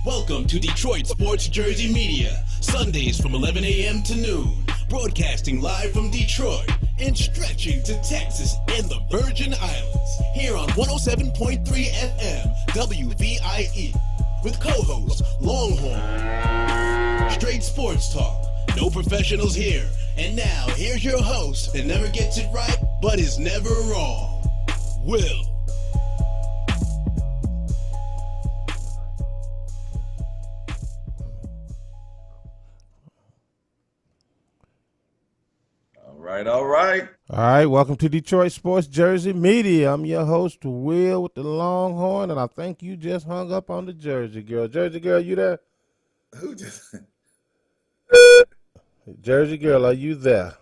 Welcome to Detroit Sports Jersey Media, Sundays from 11 a.m. to noon, broadcasting live from Detroit and stretching to Texas and the Virgin Islands, here on 107.3 FM WVIE, with co-host Longhorn. Straight sports talk, no professionals here. And now, here's your host that never gets it right, but is never wrong, Will. All right. All right, welcome to Detroit Sports Jersey Media. I'm your host, Will, with the Longhorn, and I think you just hung up on the Jersey girl. Jersey girl, you there? Who just? Jersey girl, are you there?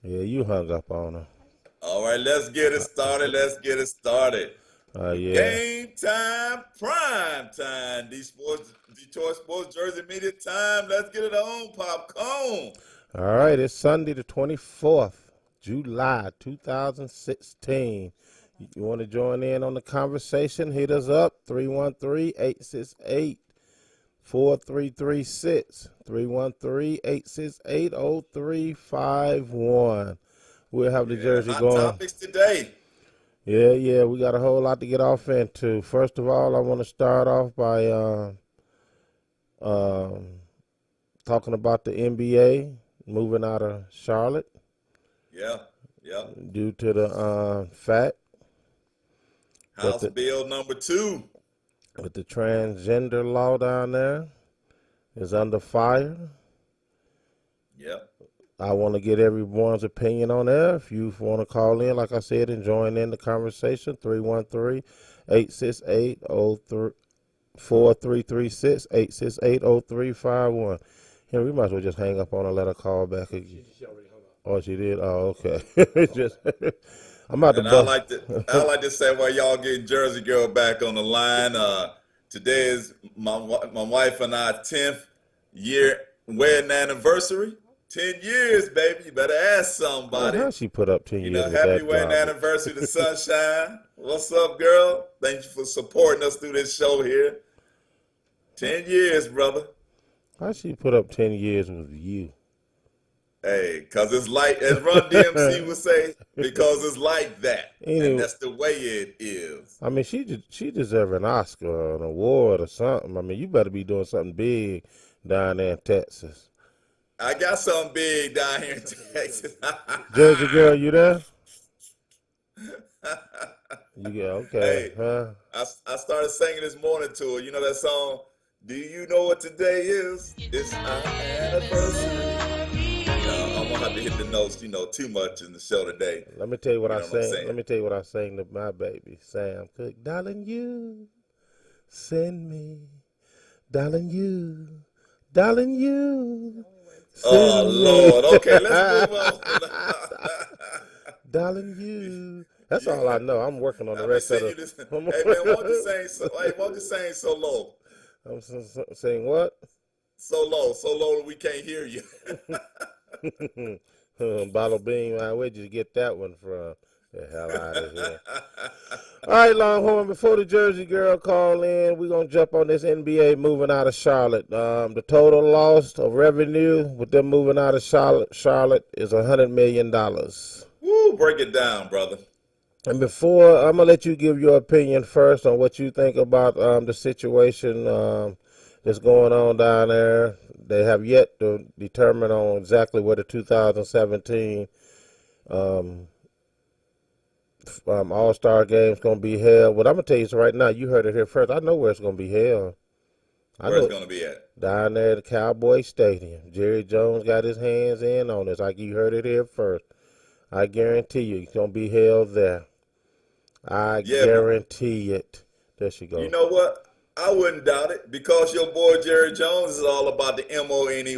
Yeah, you hung up on her. All right, let's get it started. Yeah. Game time, prime time. Detroit Sports Jersey Media time. Let's get it on, popcorn. All right, it's Sunday the 24th, July 2016. You want to join in on the conversation? Hit us up, 313-868-4336, 313-868-0351. We'll have the Jersey hot going. Topics today. Yeah, we got a whole lot to get off into. First of all, I want to start off by talking about the NBA. Moving out of Charlotte. Yeah. Due to the fact. House Bill number 2. With the transgender law down there is under fire. Yep. I want to get everyone's opinion on that. If you want to call in, like I said, and join in the conversation, 313-868-4336, 868-0351. Yeah, we might as well just hang up on her and let her call back again. She already hung up. Oh, she did? Oh, okay. I'm about to bust. I like to say while y'all get Jersey Girl back on the line, today is my wife and I 10th year wedding anniversary. 10 years, baby. You better ask somebody. How she put up 10 years with happy that wedding garbage? anniversary to Sunshine. What's up, girl? Thank you for supporting us through this show here. 10 years, brother. How she put up 10 years with you? Hey, because it's like, as Run DMC would say, because it's like that. Anyway, and that's the way it is. I mean, she deserves an Oscar or an award or something. I mean, you better be doing something big down there in Texas. I got something big down here in Texas. Jersey girl, you there? Okay. Hey, huh? I started singing this morning to her. You know that song? Do you know what today is? It's our anniversary. I'm gonna have to hit the notes, too much in the show today. Let me tell you what I what I'm sang. saying? Let me tell you what I sang to my baby, Sam Cook. Darling, you send me. Darling, you. Oh, Lord. Okay, let's move on. Darling, you. That's all I know. I'm working on the rest of it. Hey, man, why don't you sing so low? I'm saying what? So low that we can't hear you. Bottle bean, man, where'd you get that one from? The hell out of here. All right, Longhorn, before the Jersey girl call in, we're going to jump on this NBA moving out of Charlotte. The total loss of revenue with them moving out of Charlotte is $100 million. Woo, break it down, brother. And before, I'm going to let you give your opinion first on what you think about the situation that's going on down there. They have yet to determine on exactly where the 2017 All-Star game is going to be held. But I'm going to tell you right now, you heard it here first. I know where it's going to be held. Where's it going to be at? Down there at the Cowboy Stadium. Jerry Jones got his hands in on this. Like you heard it here first. I guarantee you it's going to be held there. I guarantee it. There she goes. You know what? I wouldn't doubt it because your boy Jerry Jones is all about the MONEY,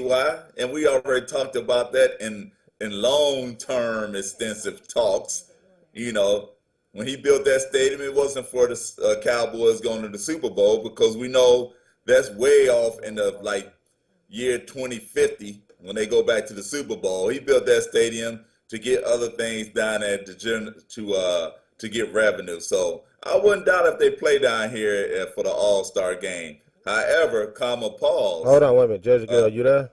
and we already talked about that in long-term extensive talks. When he built that stadium, it wasn't for the Cowboys going to the Super Bowl because we know that's way off in the year 2050 when they go back to the Super Bowl. He built that stadium to get other things down there to get revenue. So I wouldn't doubt if they play down here for the All-Star game. However, comma, Hold pause. on, wait a minute. Jersey Uh, girl, you there?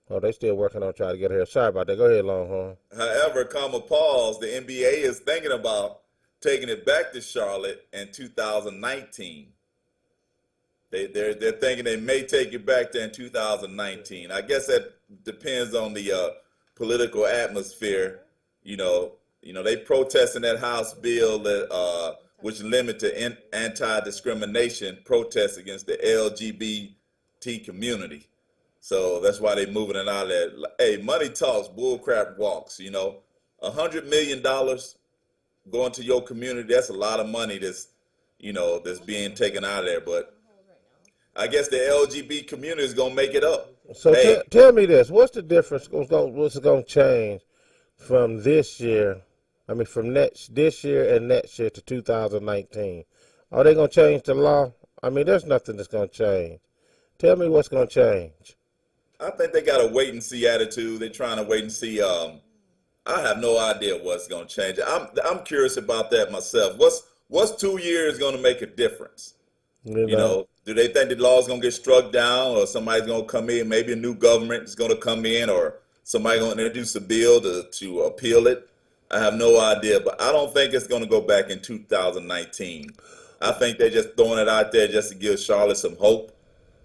Oh, they still working on trying to get her. Sorry about that. Go ahead, Longhorn. However, comma, pause. The NBA is thinking about taking it back to Charlotte in 2019. They're thinking they may take it back there in 2019. I guess that depends on the political atmosphere. They protesting that House bill that which limit to anti-discrimination protests against the LGBT community. So that's why they're moving it out of there. Hey, money talks, bullcrap walks. $100 million going to your community. That's a lot of money that's being taken out of there. But I guess the LGBT community is gonna make it up. So Hey, tell me this: what's the difference? What's going to change from this year? I mean, from this year and next year to 2019? Are they going to change the law? I mean, there's nothing that's going to change. Tell me what's going to change. I think they got a wait and see attitude. They're trying to wait and see. I have no idea what's gonna change. I'm curious about that myself. What's 2 years gonna make a difference? You know, Do they think the law is gonna get struck down, or somebody's gonna come in? Maybe a new government is gonna come in, or somebody gonna introduce a bill to appeal it. I have no idea, but I don't think it's gonna go back in 2019. I think they're just throwing it out there just to give Charlotte some hope.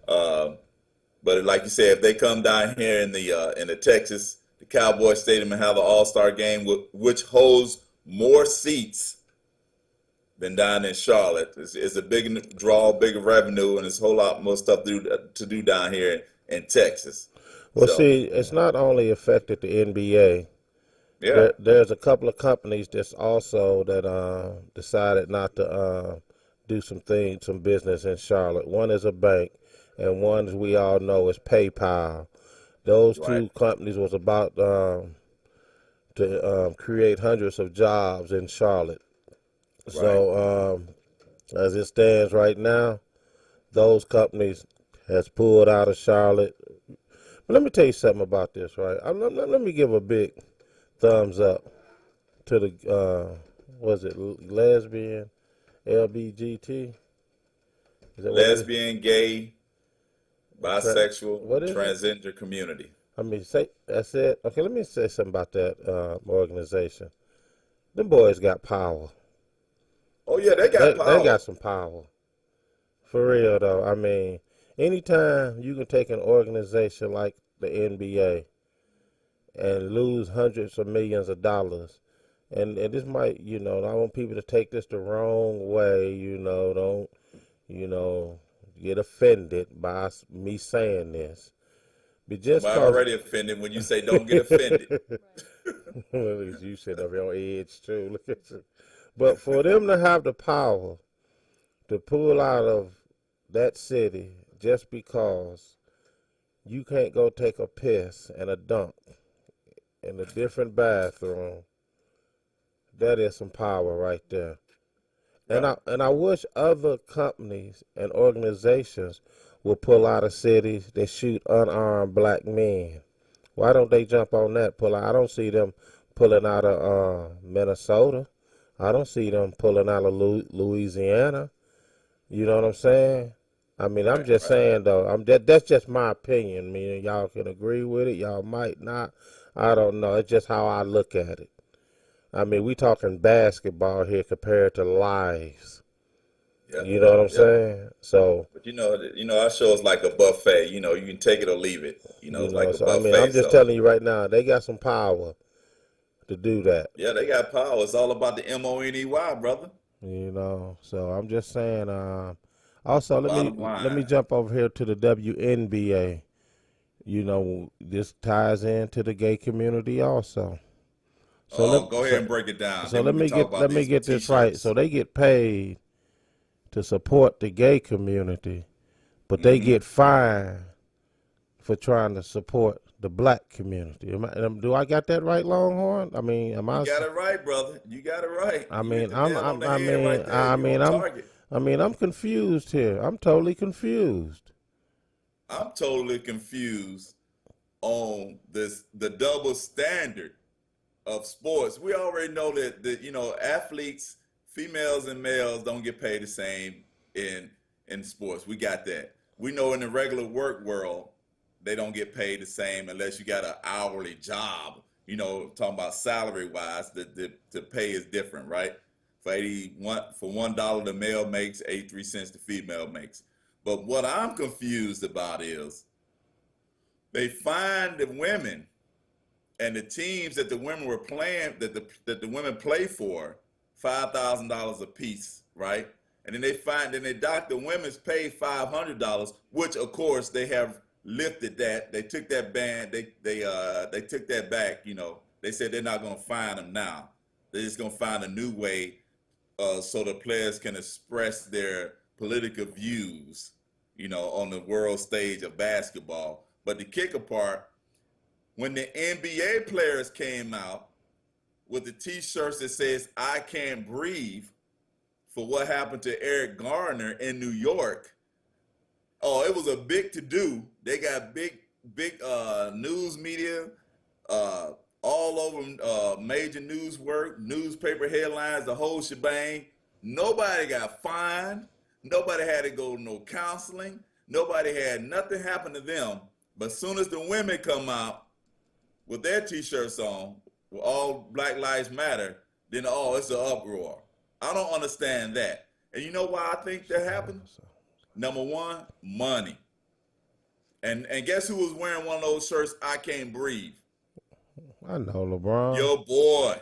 Uh, but like you said, if they come down here in the Texas, the Cowboy Stadium, and have an All-Star game, which holds more seats than down in Charlotte, it's a big draw, bigger revenue, and there's a whole lot more stuff to do down here in Texas. well, So see, it's not only affected the NBA. yeah, There's a couple of companies that's also that decided not to do some business in Charlotte. One is a bank, and one, as we all know, is PayPal. Those right, two companies was about to create hundreds of jobs in Charlotte. right. So as it stands right now, those companies has pulled out of Charlotte. But let me tell you something about this, right? Let me give a big thumbs up to the was it lesbian, LBGT? Is that what it is? Lesbian, gay, bisexual, What is it? transgender community. I mean, say that's it. Okay, let me say something about that organization. Them boys got power. Oh yeah, they got They power. got some power. For real though. I mean, anytime you can take an organization like the NBA and lose hundreds of millions of dollars, and this might, I want people to take this the wrong way, don't, get offended by me saying this. But just I'm cause, already offended when you say don't get offended. well, you sit up here on edge too. Look at you. But for them to have the power to pull out of that city just because you can't go take a piss and a dump in a different bathroom, that is some power right there. And Yeah. I wish other companies and organizations would pull out of cities that shoot unarmed black men. Why don't they jump on that? Pull out. I don't see them pulling out of Minnesota. I don't see them pulling out of Louisiana. You know what I'm saying? I mean, I'm Right, just right. saying though. That's just my opinion. Meaning y'all can agree with it, y'all might not. I don't know. It's just how I look at it. I mean, we talking basketball here compared to lives. Yeah, You know what I'm yeah. saying? So, But our show is like a buffet. You can take it or leave it. It's like a I mean, I'm buffet. just So telling you right now, they got some power to do that. yeah, they got power. It's all about the money, brother. So I'm just saying. Also, Bottom let me line. jump over here to the WNBA. This ties into the gay community also. So Oh, go ahead and break it down. Then we can talk about let me these get this right. So t-shirts. they get paid to support the gay community, but they Hmm. get fined for trying to support the black community. Do I got that right, Longhorn? I mean, am You I? got it right, brother. You got it right. I You hit mean, the nail on the head right there. You on target. I'm confused here. I'm totally confused. I'm totally confused on the double standard of sports. We already know that athletes, females and males, don't get paid the same in in sports. We got that. We know in the regular work world, they don't get paid the same unless you got an hourly job. You know, talking about salary wise, the pay is different, right? For $1 the male makes, 83 cents the female makes. But what I'm confused about is they find the women and the teams that the women were playing, that the women play for, $5,000 a piece, right? And then they dock the women's pay $500, which of course they have lifted that. They took that ban, they took that back. You know, they said they're not going to fine them now. They're just going to find a new way so the players can express their political views, you know, on the world stage of basketball. But the kicker part, when the NBA players came out with the T-shirts that says "I can't breathe" for what happened to Eric Garner in New York, oh, it was a big to-do. They got big news media all over major newspaper headlines, the whole shebang. Nobody got fined. Nobody had to go to no counseling. Nobody had nothing happen to them. But as soon as the women come out with their T-shirts on, with all Black Lives Matter, then it's an uproar. I don't understand that. And you know why I think that happened? Number one, money. And guess who was wearing one of those shirts, "I can't breathe"? I know LeBron. Your boy.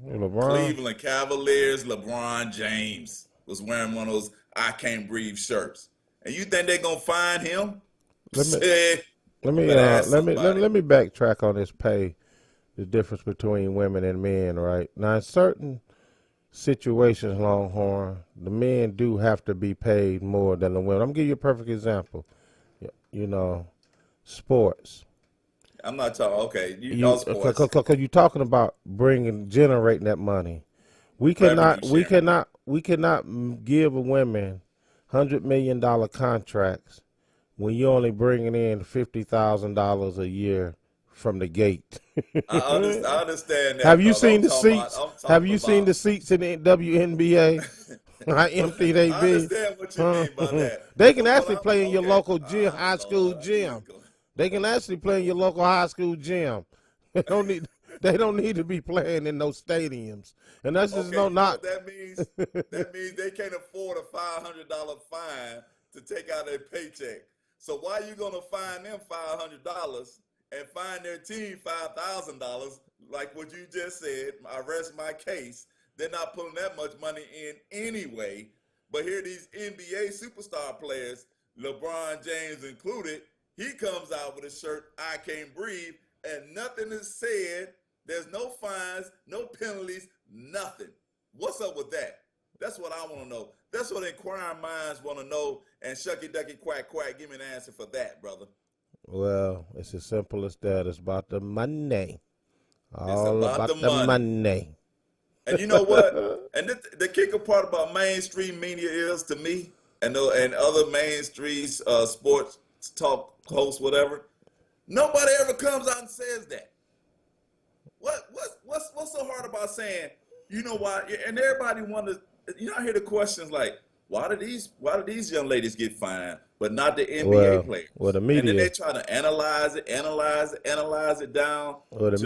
LeBron. Cleveland Cavaliers, LeBron James was wearing one of those "I can't breathe" shirts. And you think they're gonna find him? Let me backtrack on this pay, the difference between women and men, right? Now, in certain situations, Longhorn, the men do have to be paid more than the women. I'm gonna give you a perfect example. You know, sports. I'm not talking. Okay, you know sports. Because you're talking about generating that money. We cannot give a women $100 million contracts when you're only bringing in $50,000 a year from the gate. I understand that. Have you seen the seats? Have you seen the seats in the WNBA? How empty they be? I understand what you mean by that. They can actually play in your local gym, high school gym. They can actually play in your local high school gym. They don't need to be playing in those stadiums. And that's just not. That means they can't afford a $500 fine to take out their paycheck. So why are you gonna fine them $500 and fine their team $5,000? Like what you just said, I rest my case. They're not pulling that much money in anyway. But here these NBA superstar players, LeBron James included, he comes out with a shirt, "I can't breathe," and nothing is said. There's no fines, no penalties, nothing. What's up with that? That's what I want to know. That's what inquiring minds want to know. And shucky ducky quack quack, give me an answer for that, brother. Well, it's as simple as that. It's about the money. All about the money. And you know what? And the kicker part about mainstream media is, to me, and other mainstream sports talk hosts, whatever, nobody ever comes out and says that. What's so hard about saying, you know why? And everybody wonders. You know, I hear the questions like, why do these young ladies get fined, but not the NBA players? Well, the media. And then they try to analyze it down. Well, the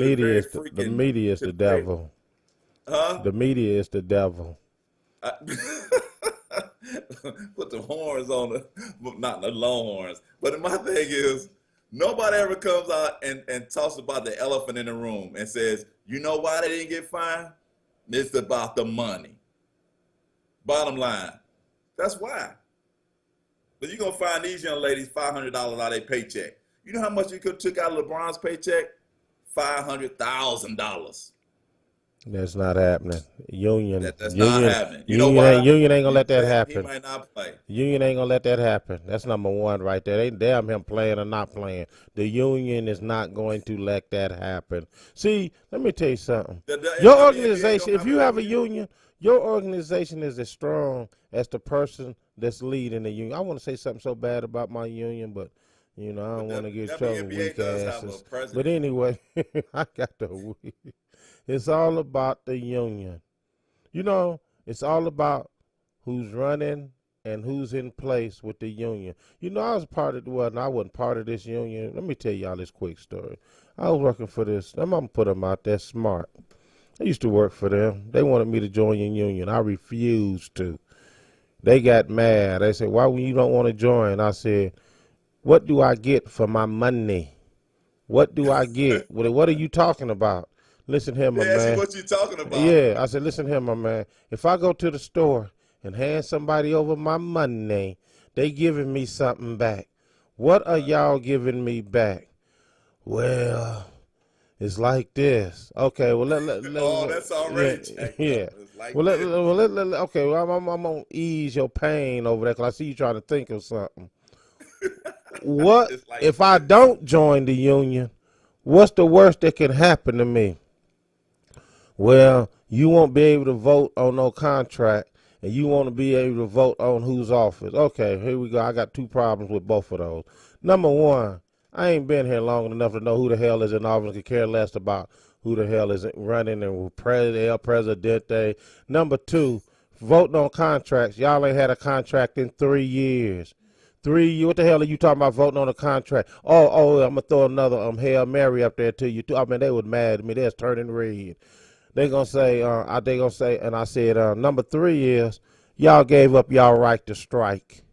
media is the devil. Huh? The media is the devil. Put the horns on not the Longhorns. But my thing is, nobody ever comes out and talks about the elephant in the room and says, you know why they didn't get fined? It's about the money. Bottom line, that's why. But you're going to find these young ladies $500 out of their paycheck. You know how much you could have took out of LeBron's paycheck? $500,000. That's not happening. Union. That's not happening. You know why? Union ain't gonna let that happen. He might not play. Union ain't gonna let that happen. That's number one right there. They damn him playing or not playing. The union is not going to let that happen. See, let me tell you something. Your organization, if you have a union, your organization is as strong as the person that's leading the union. I want to say something so bad about my union, but you know I don't want to get trouble. Weak asses. But anyway, I got the. It's all about the union. You know, it's all about who's running and who's in place with the union. You know, I was part of, well, no, I wasn't part of this union. Let me tell y'all this quick story. I was working for this, I'm going to put them out there, Smart. I used to work for them. They wanted me to join the union. I refused to. They got mad. They said, why you don't want to join? I said, what do I get for my money? What do I get? What are you talking about? Listen here, my They ask you man. what you talking about. Yeah, I said, listen here, my man. If I go to the store and hand somebody over my money, they giving me something back. What are y'all giving me back? Well, it's like this. Okay, well, Oh, that's already jacked yeah. up. It's like Well, this. okay, well, I'm going to ease your pain over there because I see you trying to think of something. What It's like if I don't join the union? What's the worst that can happen to me? Well, you won't be able to vote on no contract, and you want to be able to vote on whose office. Okay, here we go. I got two problems with both of those. Number one, I ain't been here long enough to know who the hell is in office and could care less about who the hell is running and El Presidente. Number two, voting on contracts. Y'all ain't had a contract in 3 years. 3 years. What the hell are you talking about voting on a contract? Oh, I'm going to throw another Hail Mary up there to you, too. I mean, they was mad at me. They was turning red. They gonna say, and I said, number three is y'all gave up y'all right to strike.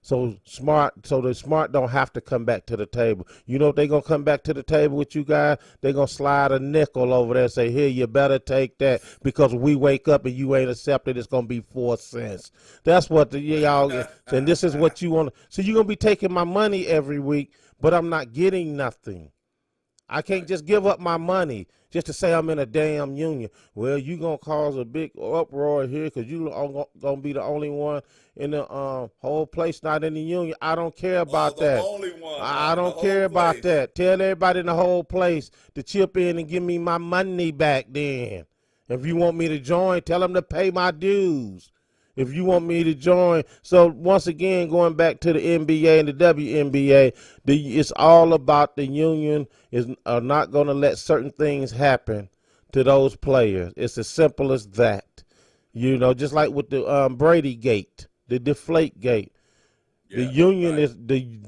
So the smart don't have to come back to the table. You know if they gonna come back to the table with you guys, they gonna slide a nickel over there and say, here, you better take that because we wake up and you ain't accepted, it's gonna be 4 cents. That's what y'all and this is what you want. So you're gonna be taking my money every week, but I'm not getting nothing. I can't just give up my money just to say I'm in a damn union. Well, you going to cause a big uproar here because you going to be the only one in the whole place not in the union. I don't care about the that. only one. I The don't whole care about place. that. Tell everybody in the whole place to chip in and give me my money back then. If you want me to join, tell them to pay my dues. If you want me to join. So once again, going back to the NBA and the WNBA, it's all about the union is not going to let certain things happen to those players. It's as simple as that. You know, just like with the Brady gate, the deflate gate. The union is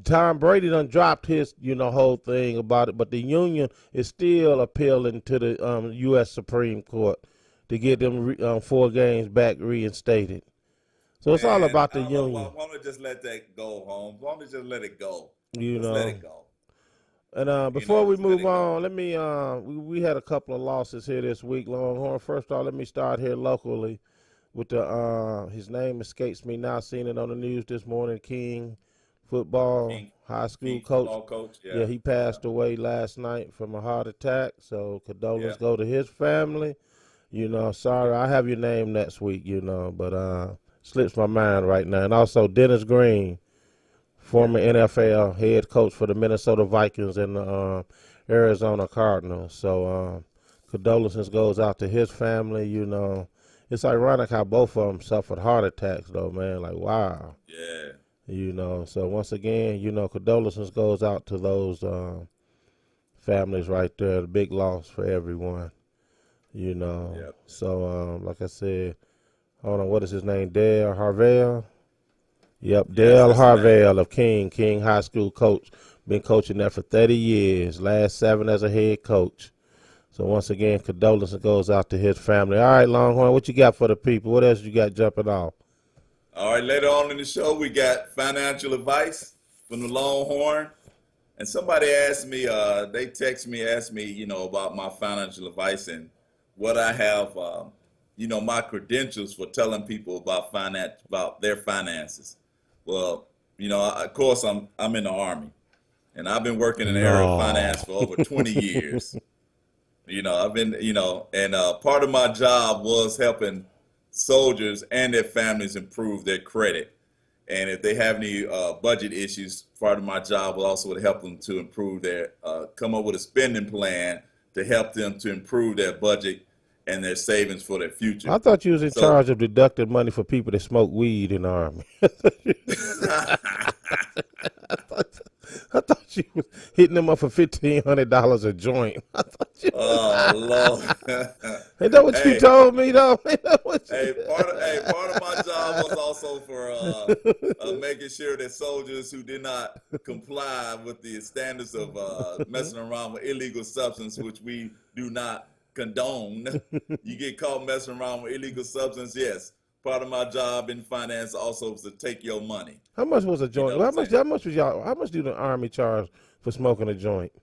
Tom Brady done dropped his whole thing about it, but the union is still appealing to the U.S. Supreme Court to get them 4 games back reinstated. So it's all about the union. Why don't we just let that go, Holmes? Why don't we just let it go? Let it go. And before we move on, let me we had a couple of losses here this week, Longhorn. First off, let me start here locally with the his name escapes me now. Seen it on the news this morning. King football high school coach. Yeah, he passed away last night from a heart attack. So condolences go to his family. Sorry, I have your name next week. But slips my mind right now. And also Dennis Green, former NFL head coach for the Minnesota Vikings and the Arizona Cardinals. So condolences goes out to his family. It's ironic how both of them suffered heart attacks, though, man. Like, wow. Yeah. So once again, condolences goes out to those families right there. The big loss for everyone. Yep. So like I said, hold on, what is his name? Dale Harvell? Yep, Dale Harvell of King High School coach. Been coaching there for 30 years, last 7 as a head coach. So once again, condolences goes out to his family. All right, Longhorn, what you got for the people? What else you got jumping off? All right, later on in the show, we got financial advice from the Longhorn. And somebody asked me, they text me, asked me, about my financial advice and what I have, my credentials for telling people about their finances. Well, of course, I'm in the Army, and I've been working in the area of finance for over 20 years. I've been, and part of my job was helping soldiers and their families improve their credit. And if they have any budget issues, part of my job was also to help them to improve come up with a spending plan to help them to improve their budget and their savings for their future. I thought you was in charge of deducting money for people that smoke weed in the Army. I thought you was hitting them up for $1,500 a joint. I thought Oh Lord. Ain't that what you Hey, told me though? Ain't that what hey, part of my job was also for making sure that soldiers who did not comply with the standards of messing around with illegal substance, which we do not condone. You get caught messing around with illegal substance, yes. Part of my job in finance also was to take your money. How much was a You joint? know what How I'm much? saying? How much was y'all? How much do the Army charge for smoking a joint?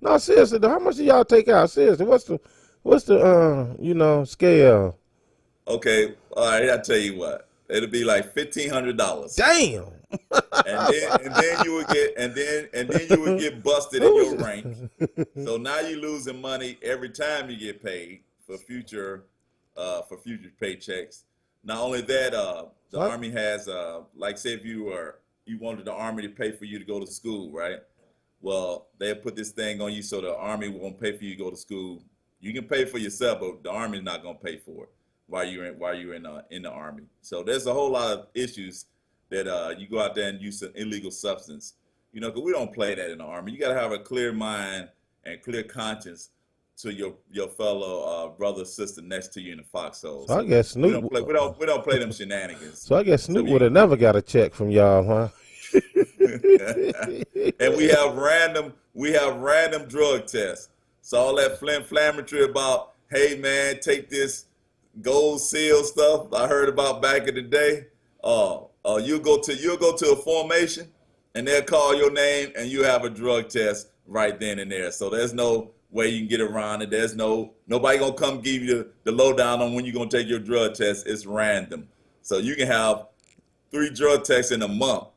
No, seriously, though, how much do y'all take out? Seriously, what's the scale? Okay, all right, I'll tell you what. It'll be like $1,500. Damn. And then you would get and then you would get busted in your rank. So now you're losing money every time you get paid for future paychecks. Not only that, the So Army has like say if you wanted the Army to pay for you to go to school, right? Well, they'll put this thing on you so the Army won't pay for you to go to school. You can pay for yourself, but the Army's not gonna pay for it while you're in the Army. So there's a whole lot of issues that you go out there and use an illegal substance. You know, because we don't play that in the Army. You got to have a clear mind and clear conscience to your fellow brother sister next to you in the foxhole. I So guess we Snoop. don't play them shenanigans. So I guess So Snoop would have never got a check from y'all, huh? and we have random drug tests. So all that inflammatory about, hey man, take this gold seal stuff I heard about back in the day. You'll go to a formation and they'll call your name and you have a drug test right then and there. So there's no way you can get around it. There's nobody gonna come give you the lowdown on when you're gonna take your drug test. It's random. So you can have 3 drug tests in a month.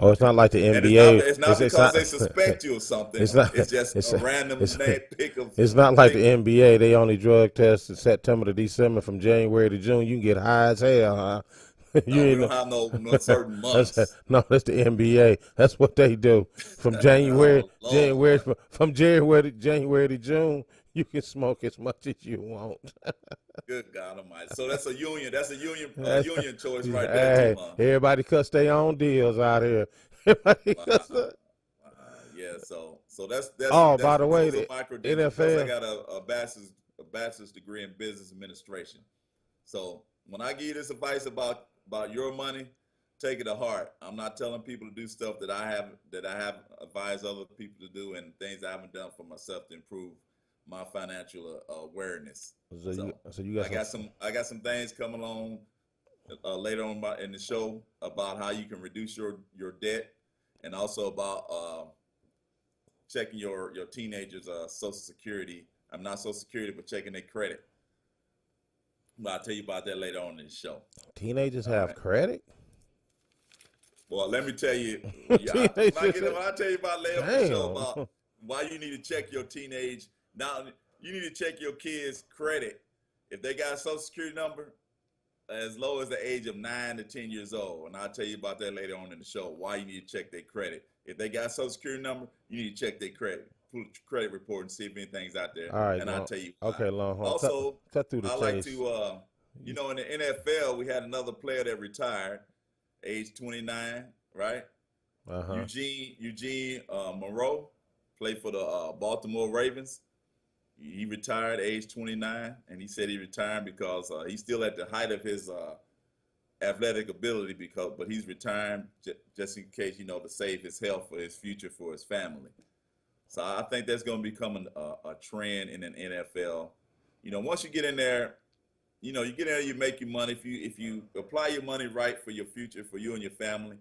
Oh, it's not like the And NBA. it's not because they suspect you or something. It's not. It's just It's, a random it's, pick of. it's not like the NBA. They only drug test in September to December, from January to June. You can get high as hell, huh? You No, we ain't don't know. have no certain months. No, that's the NBA. That's what they do. From January, Oh Lord, from January to June, you can smoke as much as you want. good God Almighty! So that's a union. That's a union choice right there Hey, too, huh? everybody cuts their own deals out here. Everybody Wow, cuts yeah. So that's Oh, by the way, those are the my credentials. Plus, I NFL. got a bachelor's degree in business administration. So when I give you this advice about your money, take it to heart. I'm not telling people to do stuff that I have advised other people to do, and things I haven't done for myself to improve my financial awareness. So So you got I got some things coming along later on in the show about how you can reduce your debt, and also about checking your teenagers' Social Security. I'm not Social Security, but checking their credit. But I'll tell you about that later on in the show. teenagers All have right. credit. Well, let me tell you, Teenagers. when I tell you about later on in the show about Damn. why you need to check your teenage, now you need to check your kids' credit. If they got a Social Security number, as low as the age of 9 to 10 years old. And I'll tell you about that later on in the show, why you need to check their credit. If they got a Social Security number, you need to check their credit, pull the credit report and see if anything's out there. All right, And I'll tell you why. okay, Longhorn. Also, Cut through the I like chase. to, in the NFL, we had another player that retired, age 29, right? Uh-huh. Eugene Moreau, played for the Baltimore Ravens. He retired age 29, and he said he retired because he's still at the height of his athletic ability, but he's retiring just in case, to save his health for his future, for his family. So I think that's going to become a trend in an NFL. Once you get in there, you get in there, you make your money. If you apply your money right for your future, for you and your family,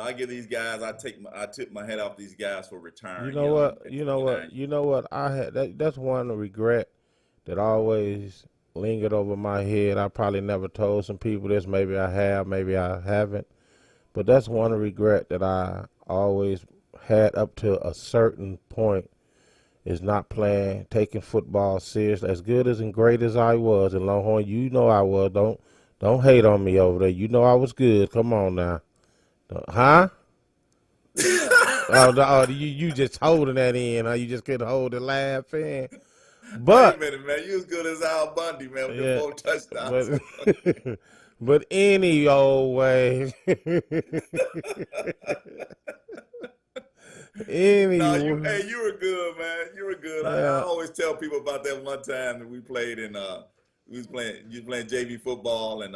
I give these guys. I took my head off these guys for retiring. You know what? at You know what? 29. You know what? I had that's one regret that always lingered over my head. I probably never told some people this. Maybe I have, maybe I haven't. But that's one regret that I always had up to a certain point, is not taking football serious. As good as and great as I was, and Longhorn, I was. Don't hate on me over there. I was good. Come on now. Huh? You just holding that in, huh? You just couldn't hold the laugh in. But Wait a minute, man. You as good as Al Bundy, man, with yeah, the 4 touchdowns. but any old way, No, Anyway, you were good, man. You were good. I yeah, always tell people about that one time that we played in you was playing JV football, and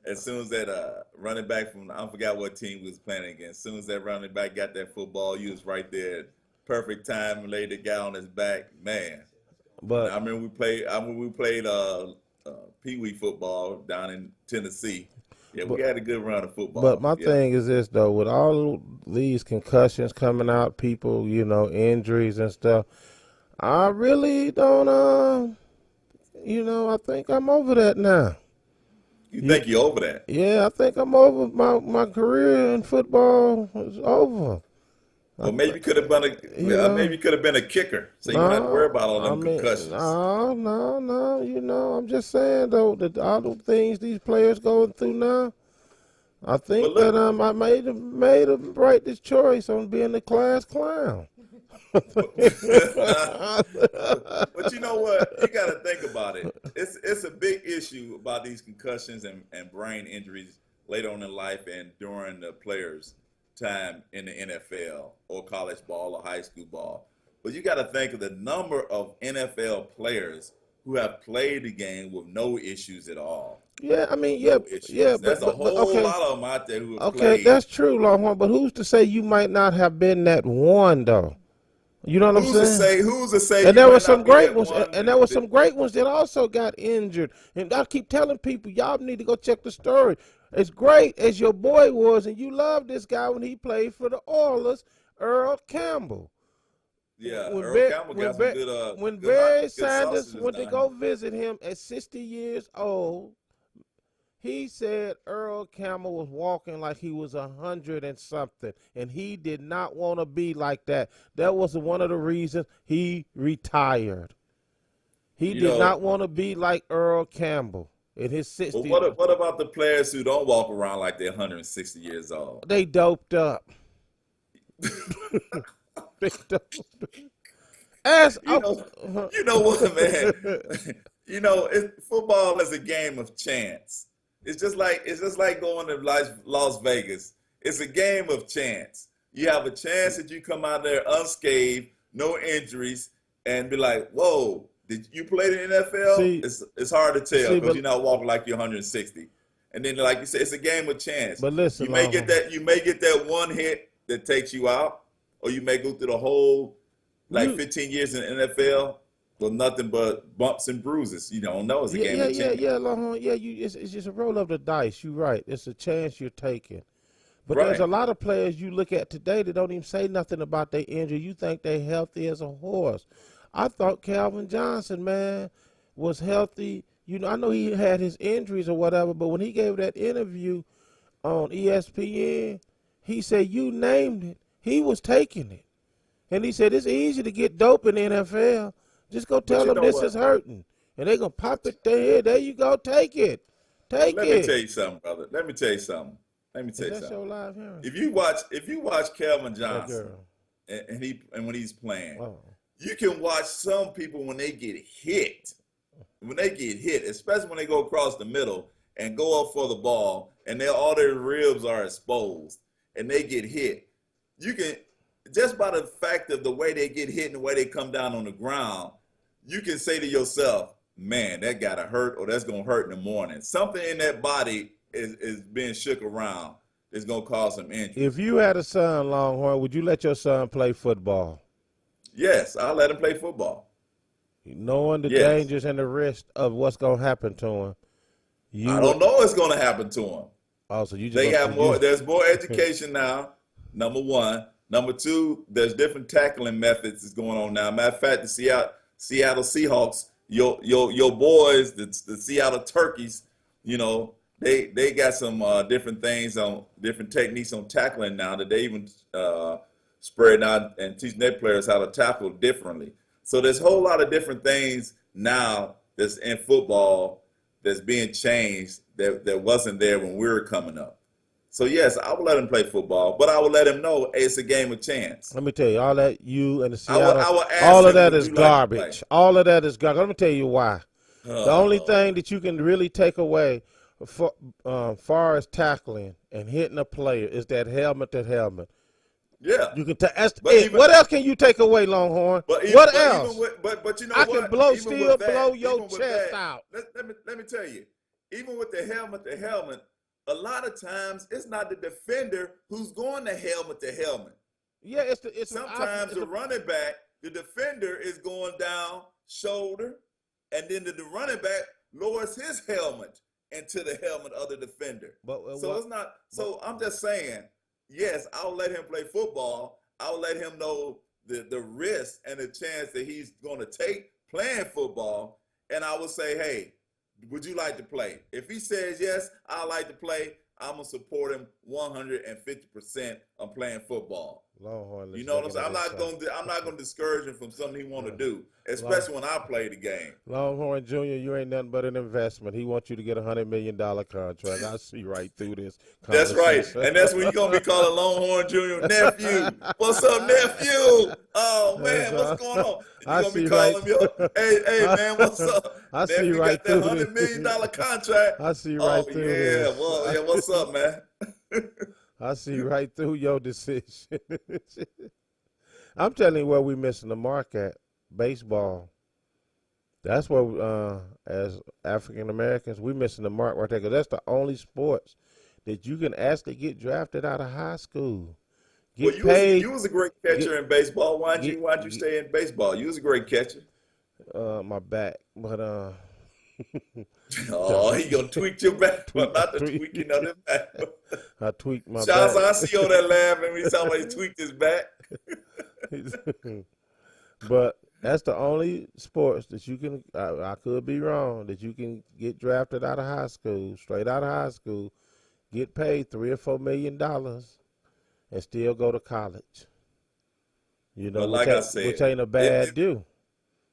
as soon as that running back from I forgot what team we was playing against, as soon as that running back got that football, you was right there, perfect time, and laid the guy on his back, man. And but I remember we played Pee Wee football down in Tennessee. Yeah, we but had a good run of but football. my Yeah. thing is this though, with all these concussions coming out, people, injuries and stuff, I really don't. I think I'm over that now. You You, think you're over that? yeah, I think I'm over my career in football is over. I Well, maybe th- you could have been you maybe know, you could have been a kicker, so you wouldn't have to worry no, about all I them mean, concussions. no. I'm just saying though that all the things these players going through now. I But think that look, I made a right this choice on being the class clown. but, but you know what? You got to think about it. It's a big issue about these concussions and brain injuries later on in life and during the players' time in the NFL or college ball or high school ball. But you got to think of the number of NFL players who have played the game with no issues at all. Yeah, I mean, No yeah, issues. That's a but whole okay, lot of them out there who have okay, played. that's true, Longhorn. But who's to say you might not have been that one though? You know what I'm saying? Who's to say And you there were might some not be great that ones, one and there were some great ones that also got injured. And I keep telling people, y'all need to go check the story. As great as your boy was, and you loved this guy when he played for the Oilers, Earl Campbell. Yeah, When Earl Bar- Campbell when got some Bar- good when good hot Barry good Sanders sausages went to down go here. visit him at 60 years old, he said Earl Campbell was walking like he was 100 and something, and he did not want to be like that. That was one of the reasons he retired. He You did know, not want to be like Earl Campbell in his but 60s. what about the players who don't walk around like they're 160 years old? They doped up. They doped up. As You know, you know what, man? Football is a game of chance. It's just like going to Las Vegas. It's a game of chance. You have a chance that you come out there unscathed, no injuries, and be like, "Whoa, did you play the NFL?" see, It's hard to tell see, because but you're not walking like you're 160. And then, like you said, it's a game of chance. but listen, Longhorn. You may get that one hit that takes you out, or you may go through the whole like You 15 years in the NFL with nothing but bumps and bruises. You don't know. It's a game of chance. Longhorn. Yeah, it's just a roll of the dice. You're right. It's a chance you're taking. But there's Right. a lot of players you look at today that don't even say nothing about their injury. You think they healthy as a horse. I thought Calvin Johnson, man, was healthy. I know he had his injuries or whatever, but when he gave that interview on ESPN, he said, you named it. He was taking it. And he said, it's easy to get dope in the NFL. Just go But tell you them know this is what? hurting. And they're going to pop it there. There you go. Take it. Take Let me tell it. you something, brother. Let me tell you something. Let me tell Is you that something. your live hearing? If you watch Calvin That Johnson girl. and when he's playing, Oh. you can watch some people when they get hit. When they get hit, especially when they go across the middle and go up for the ball, and all their ribs are exposed, and they get hit. You can just by the fact of the way they get hit and the way they come down on the ground, you can say to yourself, "Man, that gotta hurt, or that's gonna hurt in the morning." Something in that body is being shook around. It's gonna cause some injury. If you had a son, Longhorn, would you let your son play football? Yes, I'll let him play football. Knowing the Yes. dangers and the risk of what's going to happen to him, I you would don't know what's gonna happen to him. also, you just They going have to more. There's more education now. Number one. Number two. There's different tackling methods that's going on now. Matter of fact, the Seattle Seahawks, your boys, the Seattle Turkeys, they got some different things on different techniques on tackling now that they even spreading out and teaching their players how to tackle differently. So there's a whole lot of different things now that's in football that's being changed that wasn't there when we were coming up. So yes, I would let him play football, but I would let him know, hey, it's a game of chance. Let me tell you, all that you and the I would Seattle, ask all of him, that would is you like to play? garbage. All of that is garbage. Let me tell you why. The only thing that you can really take away far as tackling and hitting a player is that helmet to helmet. Yeah. You can that's But it. even What else can you take away, Longhorn? but even What but even else? with but you know I can what? blow, Even still with blow that, your even with chest that, out. let me tell you, even with the helmet, a lot of times it's not the defender who's going to helmet. Yeah, it's an option. Sometimes the running back, the defender is going down shoulder, and then the running back lowers his helmet into the helmet of the defender. So it's not. So I'm just saying, yes, I'll let him play football. I'll let him know the risk and the chance that he's going to take playing football. And I will say, hey, would you like to play? If he says yes, I like to play. I'm gonna support him 150% on playing football. Longhorn, You know what I'm saying? I'm not gonna discourage him from something he want to do, especially when I play the game. Longhorn Jr., you ain't nothing but an investment. He wants you to get $100 million contract. I see right through this That's right, conversation. and that's when you're gonna be calling Longhorn Jr. nephew. What's up, nephew? Oh man, what's going on? And you're I gonna be see right. calling me, hey man, what's up? I see Nephew right got that through $100 million this. contract. I see right Oh through yeah, this. well yeah, what's up, man? I see right through your decision. I'm telling you where we missing the mark at. Baseball. That's where, as African Americans, we missing the mark right there, because that's the only sports that you can actually get drafted out of high school. Well, you was a great catcher in baseball. Why'd you get stay in baseball? You was a great catcher. my back, but Oh, he gonna tweak your back, but not the tweaking of the back. I tweaked my Charles, back. I see all that laughing when somebody tweaked his back. But that's the only sports that you can. I could be wrong. That you can get drafted out of high school, straight out of high school, get paid $3 or $4 million, and still go to college. You know, But like I said, which ain't a bad deal.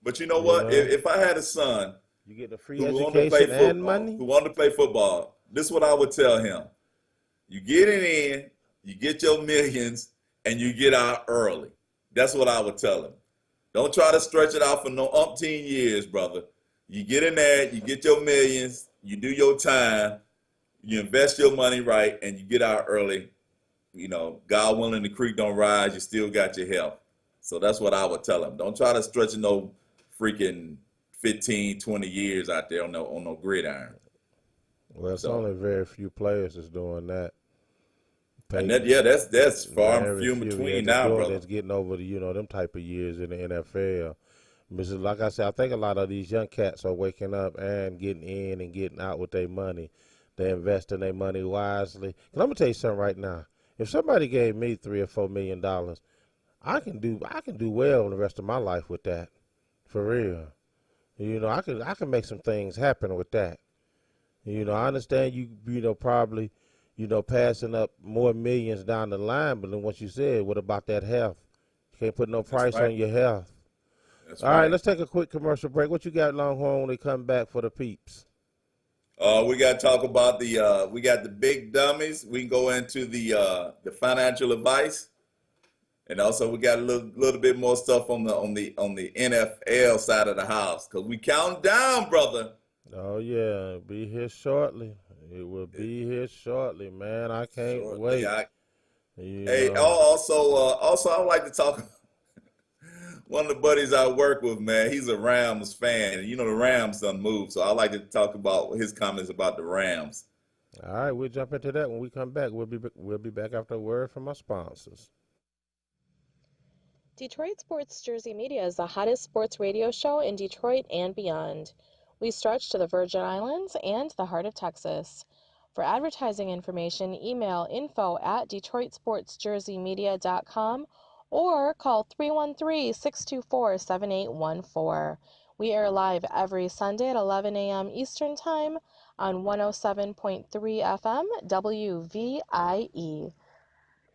But you know what? If I had a son you get a free who wanted to play education and football, money. who wanted to play football, this is what I would tell him: you get it in, you get your millions, and you get out early. That's what I would tell him. Don't try to stretch it out for no umpteen years, brother. You get in there, you get your millions, you do your time, you invest your money right, and you get out early. You know, God willing, the creek don't rise, you still got your health. So that's what I would tell him. Don't try to stretch no freaking 15, 20 years out there on no gridiron. Well, it's only very few players that's doing that. And that's far and few in between now, brother. That's getting over the them type of years in the NFL. Because like I said, I think a lot of these young cats are waking up and getting in and getting out with their money. They invest in their money wisely. And I'm gonna tell you something right now. If somebody gave me $3 or $4 million, I can do well the rest of my life with that, for real. I can make some things happen with that. I understand you probably passing up more millions down the line, but then once you said, what about that health? You can't put no price on your health. All right, let's take a quick commercial break. What you got, Longhorn, when they come back for the peeps? We got to talk about we got the big dummies. We can go into the financial advice, and also we got a little bit more stuff on the NFL side of the house, because we count down, brother. Oh yeah, be here shortly. It will be here shortly, man. I can't wait. Also, I would like to talk. One of the buddies I work with, man, he's a Rams fan, and the Rams done moved, so I like to talk about his comments about the Rams. All right, we'll jump into that when we come back. We'll be back after a word from our sponsors. Detroit Sports Jersey Media is the hottest sports radio show in Detroit and beyond. We stretch to the Virgin Islands and the heart of Texas. For advertising information, email info@DetroitSportsJerseyMedia.com or call 313-624-7814. We air live every Sunday at 11 a.m. Eastern Time on 107.3 FM WVIE.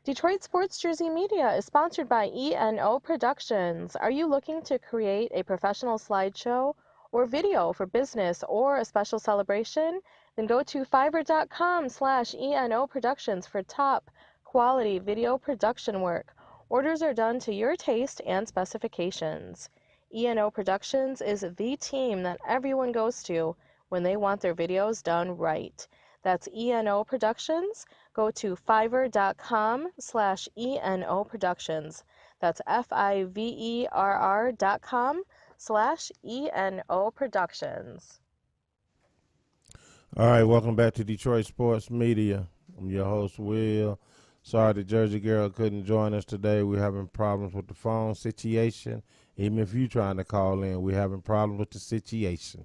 Detroit Sports Jersey Media is sponsored by ENO Productions. Are you looking to create a professional slideshow or video for business or a special celebration? Then go to fiverr.com/ENO Productions for top quality video production work. Orders are done to your taste and specifications. ENO Productions is the team that everyone goes to when they want their videos done right. That's ENO Productions. go to fiverr.com/ENO Productions. That's FIVERR.com/ENO Productions. All right, welcome back to Detroit Sports Media. I'm your host, Will. Sorry the Jersey girl couldn't join us today. We're having problems with the phone situation. Even if you're trying to call in, we're having problems with the situation.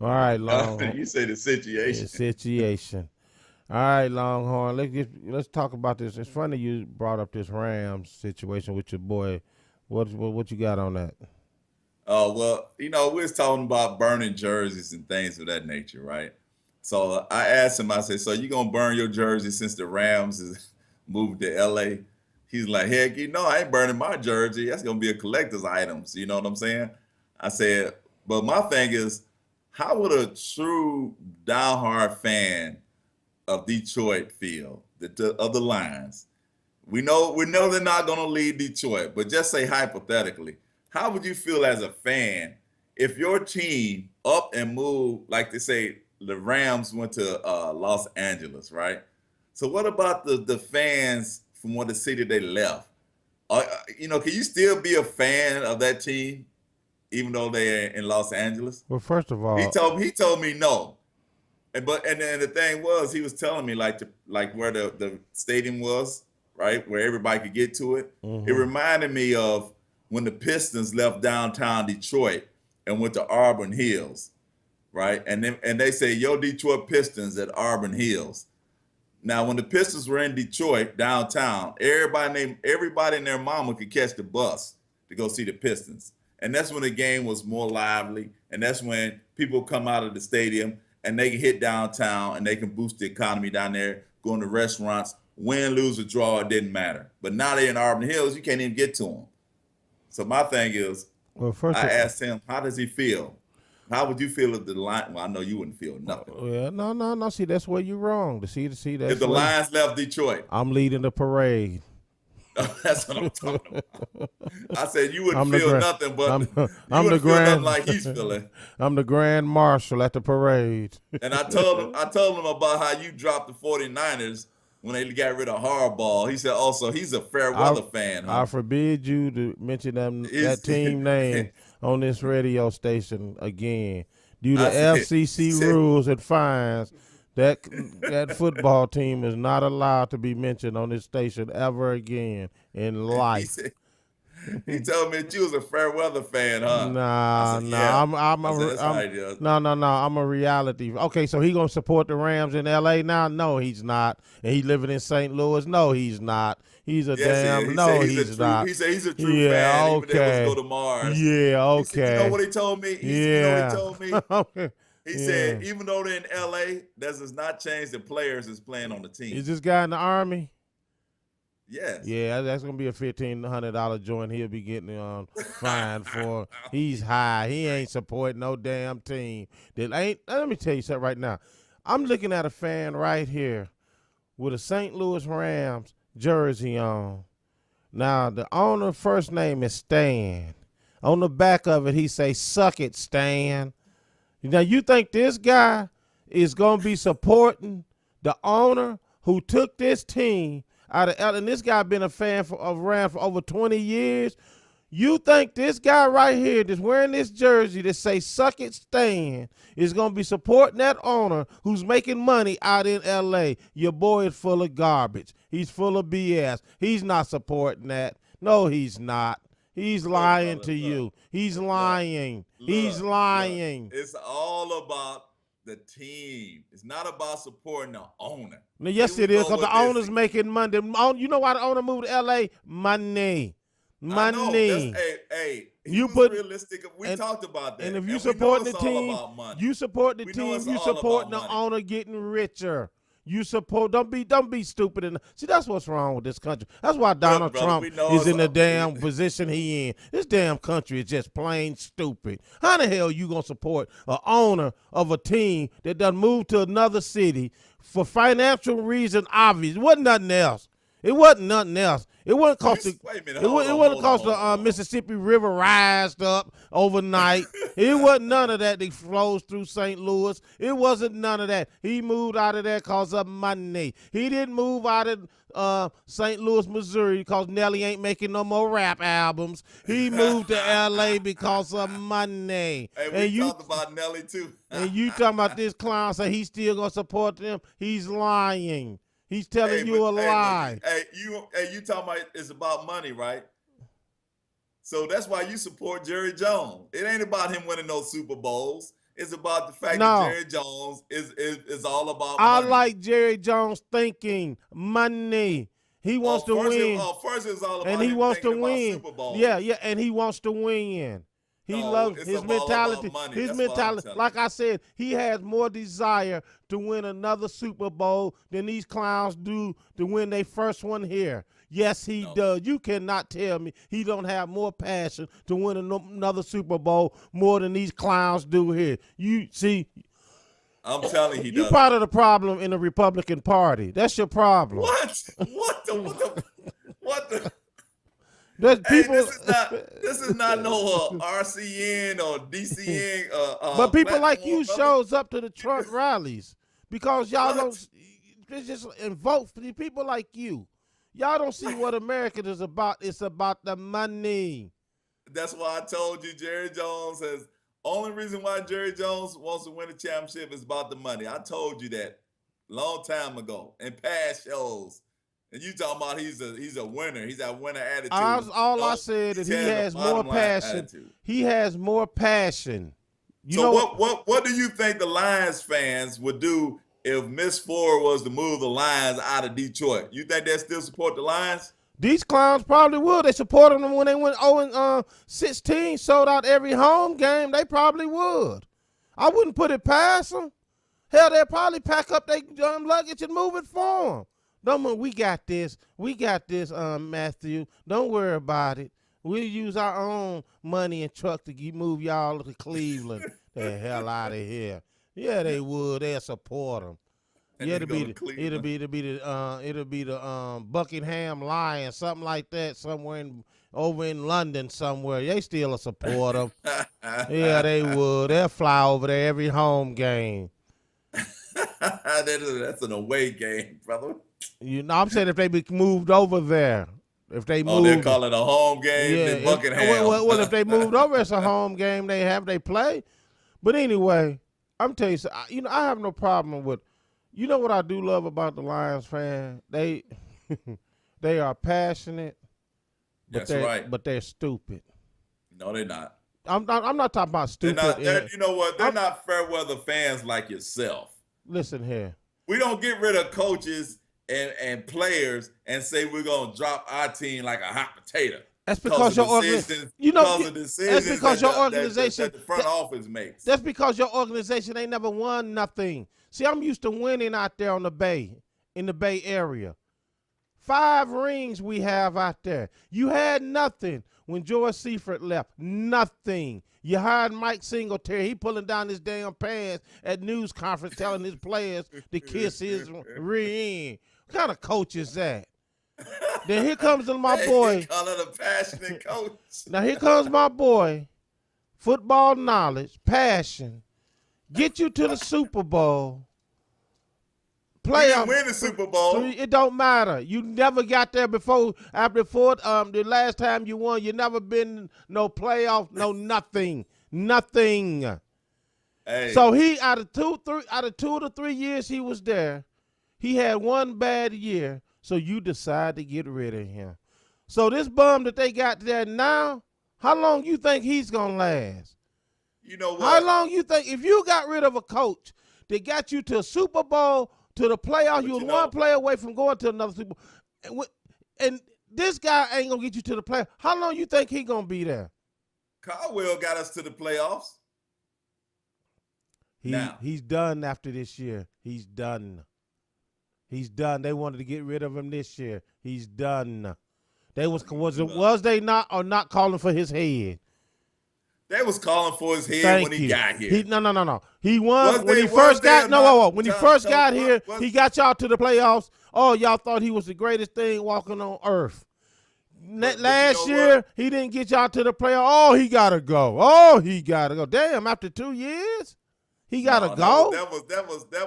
All right, Longhorn. You say the situation. The situation. All right, Longhorn. Let's talk about this. It's funny you brought up this Rams situation with your boy. What you got on that? Oh, well, we was talking about burning jerseys and things of that nature, right? So I asked him, I said, so you going to burn your jersey since the Rams is moved to LA? He's like, heck, I ain't burning my jersey. That's going to be a collector's items. You know what I'm saying? I said, but my thing is, how would a true diehard fan of Detroit feel, of the Lions? We know they're not going to leave Detroit, but just say hypothetically, how would you feel as a fan if your team up and moved, like they say, the Rams went to Los Angeles, right? So what about the fans from what the city they left? Can you still be a fan of that team even though they're in Los Angeles? Well, first of all, he told me no. And then the thing was, he was telling me like where the stadium was, right, where everybody could get to it. Mm-hmm. It reminded me of when the Pistons left downtown Detroit and went to Auburn Hills, right? And they say, yo, Detroit Pistons at Auburn Hills. Now, when the Pistons were in Detroit downtown, everybody and their mama could catch the bus to go see the Pistons. And that's when the game was more lively. And that's when people come out of the stadium and they can hit downtown and they can boost the economy down there, go into restaurants, win, lose, or draw, it didn't matter. But now they're in Auburn Hills, you can't even get to them. So my thing is, I asked him, how does he feel? How would you feel if the Lions? Well, I know you wouldn't feel nothing. Yeah, no. See, that's where you're wrong. See, that's if the Lions left Detroit, I'm leading the parade. That's what I'm talking about. I said you wouldn't feel nothing, but I'm you the wouldn't feel grand, nothing like he's feeling. I'm the grand marshal at the parade. And I told him about how you dropped the 49ers when they got rid of Harbaugh. He said, also, he's a fair weather fan. Huh? I forbid you to mention that team name on this radio station again. Due to FCC rules and fines, that football team is not allowed to be mentioned on this station ever again in life. He told me that you was a fair weather fan, huh? Nah, I'm a reality. Okay, so he gonna support the Rams in LA now? No, he's not. And he living in St. Louis? No, he's not. He's a damn. No, he's not. He said he's a true fan. Okay. Even if they was go to Mars. Yeah, okay. Said, you know what he told me? You know what he told me? Okay. He said even though they're in LA, that does not change the players that's playing on the team. Is this guy in the Army? Yes. Yeah, that's gonna be a $1,500 joint he'll be getting fined for. He's high. He ain't supporting no damn team. That ain't. Let me tell you something right now. I'm looking at a fan right here with a St. Louis Rams jersey on. Now the owner first name is Stan. On the back of it, he say, "Suck it, Stan." Now you think this guy is gonna be supporting the owner who took this team out of LA, and this guy been a fan of Rams for over 20 years. You think this guy right here that's wearing this jersey that say "Suck it, Stan" is going to be supporting that owner who's making money out in LA? Your boy is full of garbage. He's full of BS. He's not supporting that. No, he's not. He's lying to you. He's lying. He's lying. It's all about the team. It's not about supporting the owner. Now, yes, it is, because the owner's making money. You know why the owner moved to L.A.? Money. Money. Hey, you put realistic. We talked about that. And if you support the team, you support the team. You support the owner getting richer. You support. Don't be stupid. See, that's what's wrong with this country. That's why Donald Trump is in the damn position he in. This damn country is just plain stupid. How the hell you gonna support an owner of a team that done moved to another city for financial reason? Obvious. Wasn't nothing else. It wasn't nothing else. It wasn't cost the. Wait a minute. It wasn't cost Hold the on. Mississippi River rised up overnight. It wasn't none of that flows through St. Louis. It wasn't none of that. He moved out of there because of money. He didn't move out of St. Louis, Missouri because Nelly ain't making no more rap albums. He moved to L.A. because of money. Hey, we talked about Nelly too. And you talking about this clown say he's still going to support them? He's lying. He's telling you a lie. You talking about it's about money, right? So that's why you support Jerry Jones. It ain't about him winning those Super Bowls. It's about the fact that Jerry Jones is all about money. I like Jerry Jones thinking money. He wants to win. First it was all about and he wants to win. Super Bowls. Yeah, and he wants to win. He loves his mentality. His mentality, like I said, he has more desire to win another Super Bowl than these clowns do to win their first one here. Yes, he does. You cannot tell me he don't have more passion to win another Super Bowl more than these clowns do here. You see, I'm telling you, he does. You're part of the problem in the Republican Party. That's your problem. What the? People, this is not no RCN or DCN. But people like you shows up to the Trump rallies because y'all don't just vote for the people like you. Y'all don't see what America is about. It's about the money. That's why I told you Jerry Jones has. Only reason why Jerry Jones wants to win a championship is about the money. I told you that long time ago in past shows. And you talking about he's a winner. He's got winner attitude. I said is he has more passion. He has more passion. What do you think the Lions fans would do if Miss Ford was to move the Lions out of Detroit? You think they still support the Lions? These clowns probably would. They supported them when they went 0-16, sold out every home game. They probably would. I wouldn't put it past them. Hell, they'll probably pack up their luggage and move it for them. We got this. We got this, Matthew. Don't worry about it. We'll use our own money and truck to move y'all to Cleveland. The hell out of here. Yeah, they would. They'll support them. Yeah, it'll be the Buckingham Lions, something like that, over in London somewhere. They still support them. Yeah, they would. They'll fly over there every home game. That's an away game, brother. I'm saying if they be moved over there. If they moved, they're calling a home game. Yeah, Buckingham. Well, if they moved over, it's a home game. They play. But anyway, I'm telling you, I have no problem with. You know what I do love about the Lions fan? They are passionate. That's right. But they're stupid. No, they're not. I'm not talking about stupid. You know what? They're not fair weather fans like yourself. Listen here. We don't get rid of coaches and players and say we're gonna drop our team like a hot potato. That's because your organization. That's because your organization that the front office makes. That's because your organization ain't never won nothing. See, I'm used to winning out there on the Bay, in the Bay Area. 5 rings we have out there. You had nothing when George Seifert left. Nothing. You hired Mike Singletary. He pulling down his damn pants at news conference telling his players to kiss his rear end. What kind of coach is that? Then here comes my boy. Call it a passionate coach. Now here comes my boy. Football knowledge, passion. Get you to the Super Bowl. Playoff. Win the Super Bowl. It don't matter. You never got there before. The last time you won, you never been no playoff, no nothing. Hey. So he out of 2 to 3 years he was there, he had one bad year. So you decide to get rid of him. So this bum that they got there now, how long you think he's gonna last? You know what? How long you think if you got rid of a coach that got you to a Super Bowl, to the playoffs, you was one play away from going to another Super Bowl, and this guy ain't gonna get you to the playoffs. How long you think he gonna be there? Caldwell got us to the playoffs. He's done after this year. He's done. They wanted to get rid of him this year. He's done. Was they not or not calling for his head? They was calling for his head Thank when he you. got here. No. He won Was when they- he was first they got or not? when he John, first no, got here. was- He got y'all to the playoffs. Oh, y'all thought he was the greatest thing walking on earth. But Last you know year what? he didn't get y'all to the playoffs. Oh, he gotta go. Oh, he gotta go. Damn, after 2 years, he gotta No, go. that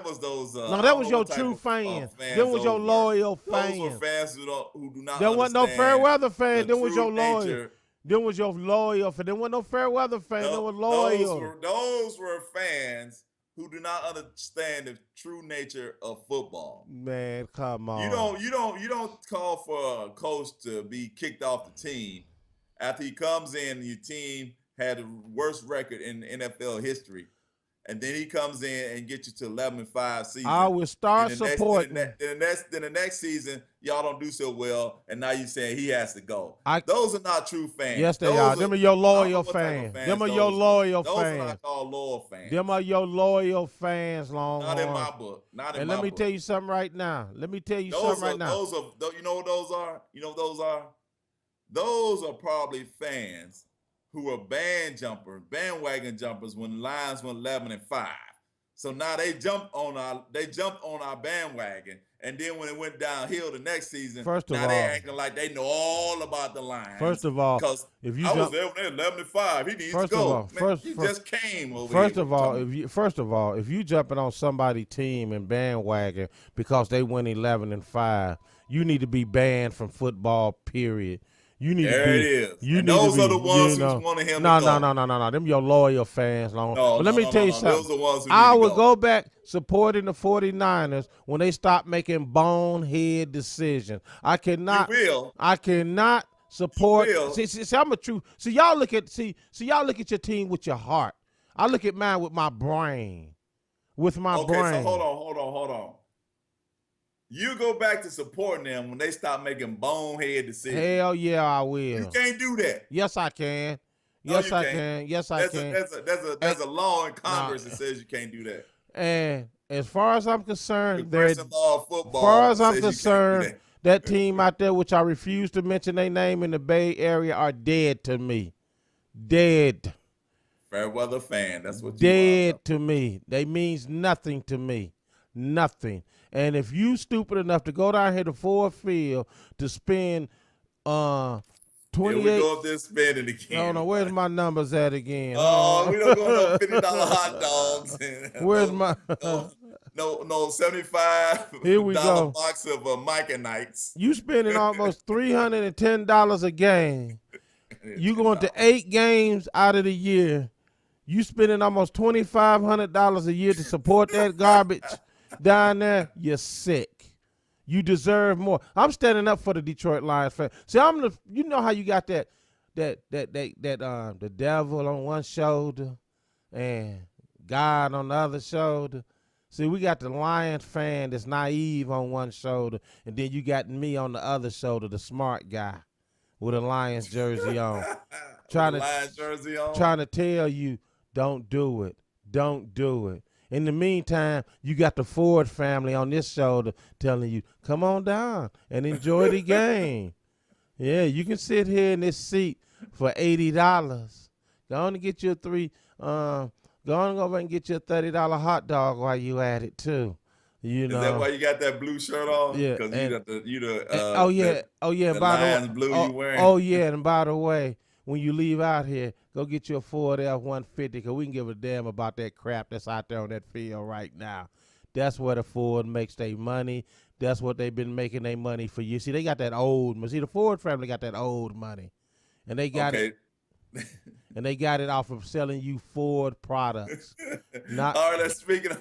was those. No, I that don't was know your what type true of fans. fans Them was your those were. loyal Those were fans. fans who do not There wasn't no fair understand weather fan. the Them was true your loyal. nature. Them was your loyal fan. There wasn't no fair weather fan. There was loyal. Those were fans who do not understand the true nature of football. Man, come on. You don't call for a coach to be kicked off the team after he comes in and your team had the worst record in NFL history. And then he comes in and gets you to 11-5 season. I will start Then the supporting. then the next season, y'all don't do so well, and now you're saying he has to go. I- Those are not true fans. Yes, they Those are. Them are your I don't loyal know what type of fans. fans Them are those your were. loyal Those are fans. not called loyal fans. Them are your loyal fans, Longhorn. Not in my book. Not in And my let me book. tell you something right now. Let me tell you Those something are right now. those are you know what those are? You know what those are? Those are probably fans who are bandwagon jumpers when the Lions went 11-5. So now they jumped on our bandwagon, and then when it went downhill the next season, First of now they all- acting like they know all about the Lions. First of all, because if you I was jump- there when they were 11-5, he needs to First of go. all, Man, first- he first- just came over First here. of all, if you jumping on somebody's team and bandwagon because they went 11-5, you need to be banned from football. Period. You need There to be. it is. You And need those to be, are the ones you who know, wanted him to no, go. No. Them your loyal fans, Longhorn. No, But let me tell you something. Those are the ones who I need to would go. go back supporting the 49ers when they stop making bonehead decisions. I cannot. You will. I cannot support. You will. See, I'm a true. See, y'all look at your team with your heart. I look at mine with my brain. With my brain. Okay, so hold on. You go back to supporting them when they stop making bonehead decisions. Hell yeah, I will. You can't do that. Yes, I can. No, Yes, you I can't. can. Yes, I can. There's a law in Congress that says you can't do that. And as far as I'm concerned, Congressional law of football. as far as I'm says you can't do concerned, that team out there, which I refuse to mention their name in the Bay Area, are dead to me. Dead. Fair weather fan. That's what you Dead are. to me. They means nothing to me. Nothing. And if you stupid enough to go down here to Ford Field to spend 28. Here we go up there spending again. No, where's my numbers at again? Oh, we don't go no $50 hot dogs. Where's my no 75 Here we dollar go. box of Micah Nights. You spending almost $310 a game. You going to 8 games out of the year. You spending almost $2,500 a year to support that garbage down there. You're sick. You deserve more. I'm standing up for the Detroit Lions fan. See, you know how you got the devil on one shoulder and God on the other shoulder. See, we got the Lions fan that's naive on one shoulder, and then you got me on the other shoulder, the smart guy with a Lions jersey on. Trying to tell you, don't do it. Don't do it. In the meantime, you got the Ford family on this shoulder telling you, come on down and enjoy the game. Yeah, you can sit here in this seat for $80. Go on and get you go on over and get you a $30 hot dog while you at it too. You know. Is that why you got that blue shirt on? Yeah. Because and by the Lions way, blue you wearing. Oh yeah, and by the way, when you leave out here, go get you a Ford F-150 because we can give a damn about that crap that's out there on that field right now. That's where the Ford makes their money. That's what they've been making their money for you. See, they got that old money. See, the Ford family got that old money. And they got it. And they got it off of selling you Ford products. All right, speaking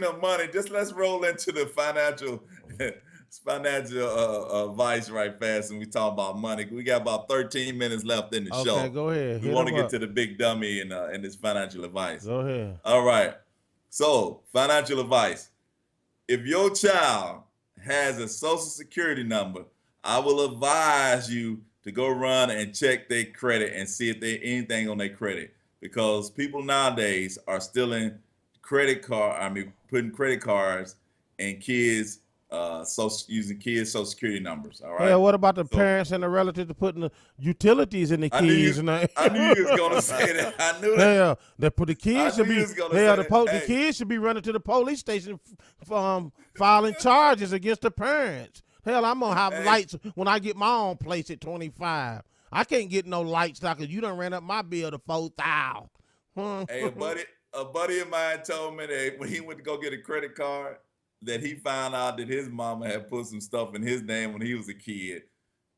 of money, let's roll into the financial advice right fast, and we talk about money. We got about 13 minutes left in the show. Okay, go ahead. We want to get to the big dummy and this financial advice. Go ahead. All right. So, financial advice. If your child has a social security number, I will advise you to go run and check their credit and see if there's anything on their credit, because people nowadays are stealing putting credit cards in kids' using kids' social security numbers. All right. Yeah, what about the So parents and the relatives to putting the utilities in the I knew you. kids' name? I knew you was gonna say that. I knew that. Hell, the kids I should knew you be was gonna say that. the Hey, kids should be running to the police station, filing charges against the parents. Hell, I'm gonna have hey, lights when I get my own place at 25. I can't get no lights now because you done ran up my bill to 4,000. hey, a buddy of mine told me that when he went to go get a credit card, that he found out that his mama had put some stuff in his name when he was a kid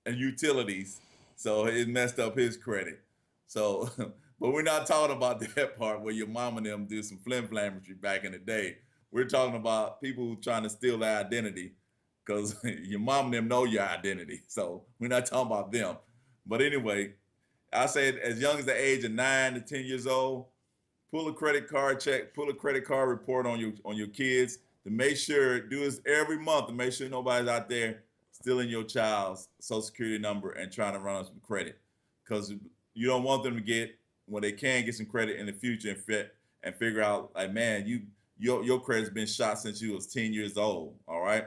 and utilities, so it messed up his credit. So, but we're not talking about that part where your mom and them do some flim-flammetry back in the day. We're talking about people who trying to steal their identity because your mom and them know your identity. So we're not talking about them. But anyway, I said as young as the age of 9 to 10 years old, pull a credit card check, pull a credit card report on your kids to make sure, do this every month to make sure nobody's out there stealing your child's social security number and trying to run up some credit. Because you don't want them to get, when they can get some credit in the future and figure out, like, man, your credit's been shot since you was 10 years old, all right?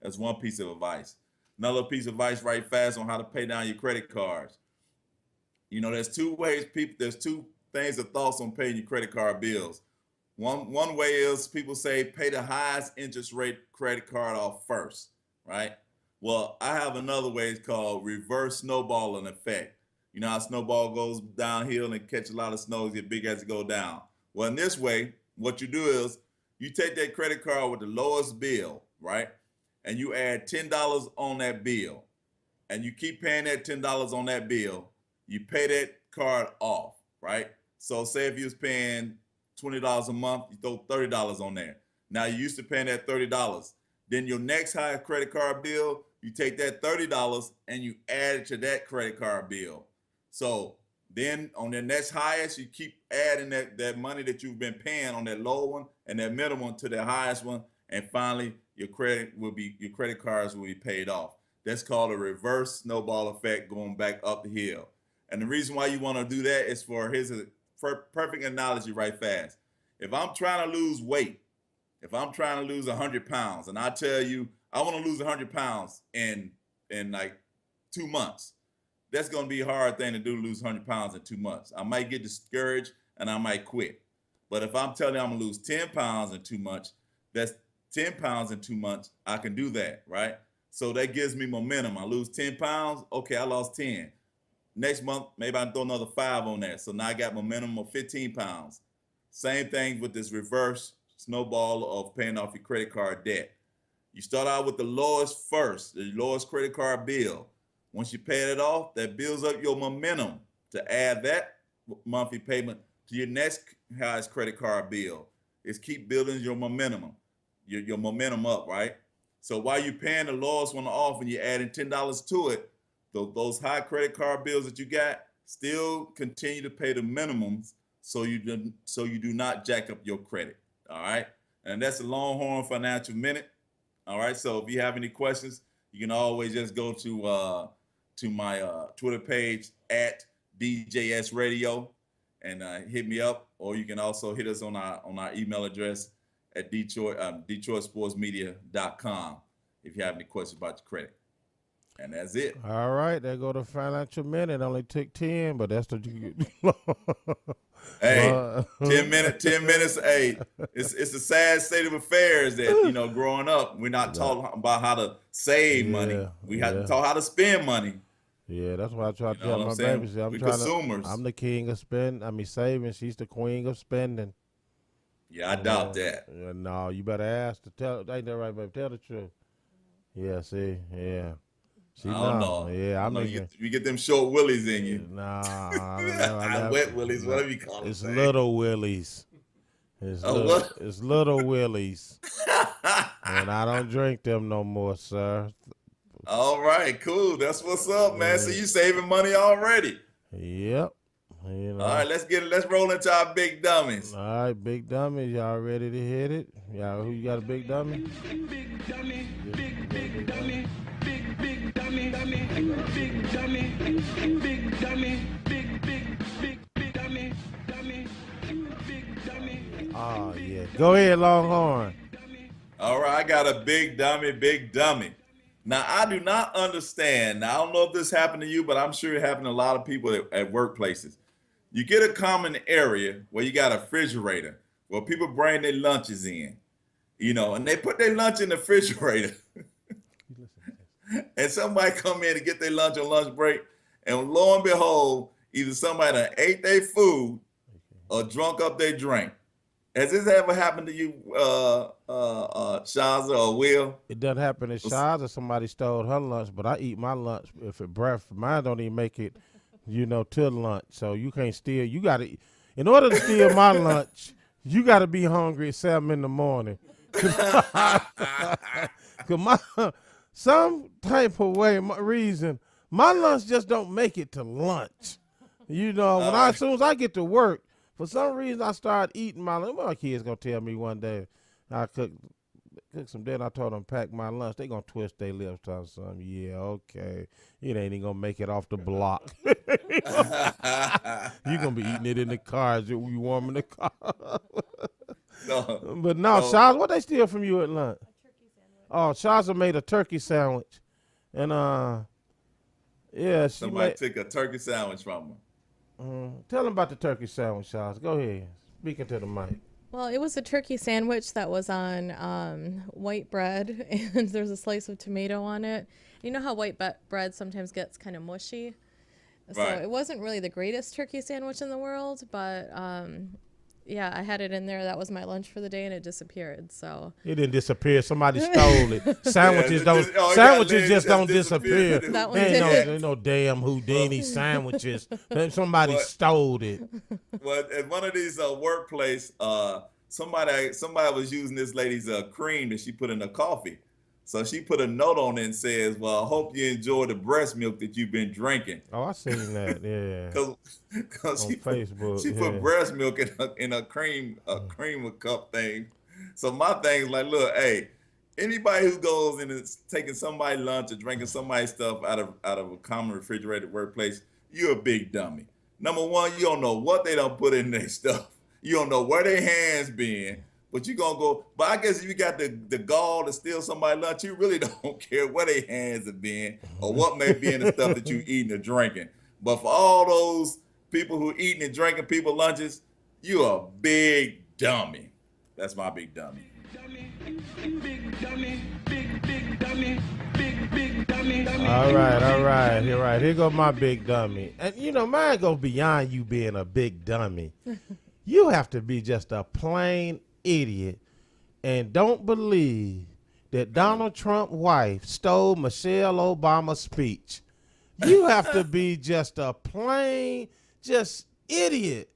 That's one piece of advice. Another piece of advice right fast on how to pay down your credit cards. You know, there's two things of thoughts on paying your credit card bills. One way is people say pay the highest interest rate credit card off first, right? Well, I have another way. It's called reverse snowballing effect. You know how snowball goes downhill and catch a lot of snow, get big as it go down. Well, in this way, what you do is you take that credit card with the lowest bill, right? And you add $10 on that bill. And you keep paying that $10 on that bill. You pay that card off, right? So say if you was paying $20 a month, you throw $30 on there. Now you used to paying that $30. Then your next highest credit card bill, you take that $30 and you add it to that credit card bill. So then on the next highest, you keep adding that money that you've been paying on that low one and that middle one to the highest one, and finally your credit cards will be paid off. That's called a reverse snowball effect, going back up the hill. And the reason why you want to do that is here's a perfect analogy right fast. If I'm trying to lose weight, if I'm trying to lose 100 pounds, and I tell you I want to lose 100 pounds in like 2 months, that's going to be a hard thing to do, to lose 100 pounds in 2 months. I might get discouraged and I might quit. But if I'm telling you I'm going to lose 10 pounds in 2 months, that's 10 pounds in 2 months. I can do that, right? So that gives me momentum. I lose 10 pounds. Okay, I lost 10. Next month, maybe I throw another 5 on that. So now I got momentum of 15 pounds. Same thing with this reverse snowball of paying off your credit card debt. You start out with the lowest first, the lowest credit card bill. Once you pay it off, that builds up your momentum to add that monthly payment to your next highest credit card bill. It's keep building your momentum, your momentum up, right? So while you're paying the lowest one off and you're adding $10 to it, those high credit card bills that you got still continue to pay the minimums, so you do not jack up your credit. All right, and that's the Longhorn Financial Minute. All right, so if you have any questions, you can always just go to my Twitter page at DJS Radio and hit me up, or you can also hit us on our email address at DetroitSportsMedia.com if you have any questions about your credit. And that's it. All right, there go the Financial Minute. Only took 10, but that's the Hey, 10 minutes. Hey, it's a sad state of affairs that, growing up, we're not taught about how to save money. We have to taught how to spend money. Yeah, that's why I try to tell my saying? babies. We consumers. I'm the king of saving. She's the queen of spending. Yeah, I doubt that. Yeah, no, you better ask to tell. Ain't that right, baby? Tell the truth. Yeah, see, yeah. I don't know. Yeah, you get them short willies in you. Nah, wet willies, whatever you call them. It's little willies. It's little willies. And I don't drink them no more, sir. All right, cool. That's what's up, man. So you saving money already? Yep. All right, let's roll into our big dummies. All right, big dummies, y'all ready to hit it? Y'all, who you got a big dummy? Big dummy, big dummy. Big dummy, big dummy, big dummy, big dummy, big dummy. Oh yeah, go ahead, Longhorn. All right. I got a big dummy, big dummy. Now, I do not understand. Now, I don't know if this happened to you, but I'm sure it happened to a lot of people at workplaces. You get a common area where you got a refrigerator where people bring their lunches in, and they put their lunch in the refrigerator. And somebody come in to get their lunch on lunch break, and lo and behold, either somebody done ate their food or drunk up their drink. Has this ever happened to you, Shaza or Will? It doesn't happen at Shaw's or somebody stole her lunch, but I eat my lunch if it breakfast. Mine don't even make it, to lunch. So you can't steal. You got to, in order to steal my lunch, you got to be hungry at 7 in the morning. Cause some type of reason, my lunch just don't make it to lunch. As soon as I get to work, for some reason I start eating my lunch. My kids gonna tell me one day I cook some dinner. I told them pack my lunch. They gonna twist their lips, tell something. Yeah, okay. It ain't even gonna make it off the block. You gonna be eating it in the car as you warming the car. But no, Shaz, what they steal from you at lunch? Oh, Shaza made a turkey sandwich, and somebody took a turkey sandwich from her. Tell them about the turkey sandwich, Shaza. Go ahead, speaking to the mic. Well, it was a turkey sandwich that was on white bread, and there's a slice of tomato on it. You know how white bread sometimes gets kind of mushy? So Right. it wasn't really the greatest turkey sandwich in the world, but yeah, I had it in there. That was my lunch for the day, and it disappeared. So It didn't disappear. Somebody stole it. Sandwiches just don't disappear. That one Ain't no damn Houdini sandwiches. Somebody stole it. Well, at one of these workplace, somebody was using this lady's cream that she put in her coffee. So she put a note on it and says, "Well, I hope you enjoy the breast milk that you've been drinking." Oh, I seen that. Yeah. Because On Facebook, she put breast milk in a creamer cup thing. So my thing is like, look, hey, anybody who goes and is taking somebody's lunch or drinking somebody's stuff out of a common refrigerated workplace, you're a big dummy. Number one, you don't know what they don't put in their stuff. You don't know where their hands been. But you gonna go. But I guess if you got the gall to steal somebody's lunch, you really don't care where their hands have been or what may be in the stuff that you eating or drinking. But for all those people who eating and drinking people's lunches, you a big dummy. That's my big dummy. Big dummy, big dummy, big dummy. All right. Here go my big dummy. And mine goes beyond you being a big dummy. You have to be just a plain idiot and don't believe that Donald Trump's wife stole Michelle Obama's speech. You have to be just a plain idiot.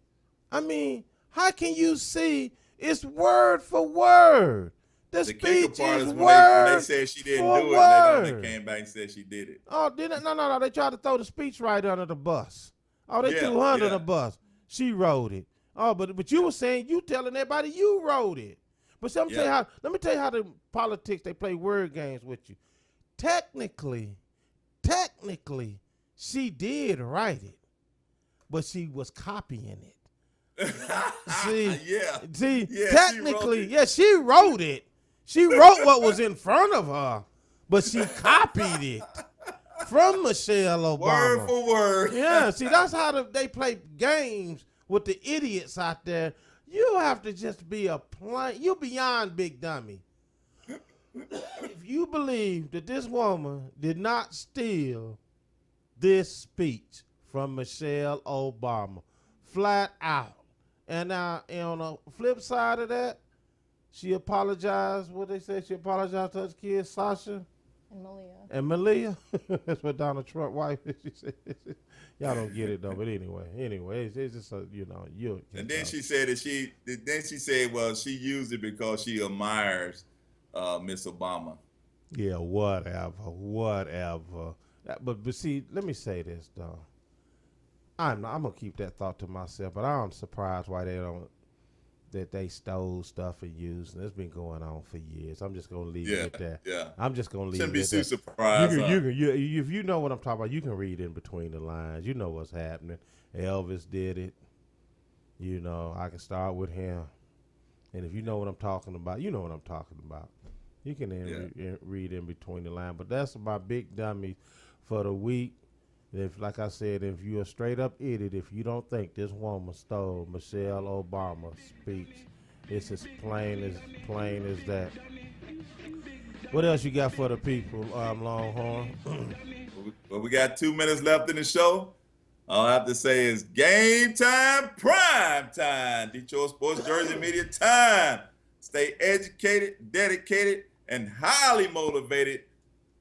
I mean, how can you see it's word for word? The speech part is is word when they said she didn't for do it, word. and they came back and said she did it. Oh, didn't no. They tried to throw the speech right under the bus. Oh, they Yeah, threw her under yeah. the bus. She wrote it. Oh, but you were saying you telling everybody you wrote it. But let me tell you how the politics they play word games with you. Technically, she did write it, but she was copying it. Technically, she wrote it. She wrote what was in front of her, but she copied it from Michelle Obama. Word for word. Yeah, see, that's how they play games with the idiots out there. You have to just be you're beyond big dummy. If you believe that this woman did not steal this speech from Michelle Obama, flat out. And now, on the flip side of that, she apologized. What they say? She apologized to her kids, Sasha and Malia. That's what Donald Trump's wife is. She said. Y'all don't get it though, but anyway, it's just you. And then she said well, she used it because she admires Miss Obama. Yeah, whatever. But see, let me say this though. I'm gonna keep that thought to myself, but I'm surprised why they stole stuff and used. And it's been going on for years. I'm just gonna leave it at that. Yeah. I'm just gonna leave Shouldn't it be at too that. surprised. If you know what I'm talking about, you can read in between the lines. You know what's happening. Elvis did it. I can start with him. And if you know what I'm talking about, you know what I'm talking about. You can read in between the line. But that's my big dummy for the week. If, like I said, if you're a straight up idiot, if you don't think this woman stole Michelle Obama's speech, it's as plain as that. What else you got for the people, Longhorn? Well, we got 2 minutes left in the show. All I have to say is game time, prime time. Detroit Sports Jersey Media time. Stay educated, dedicated, and highly motivated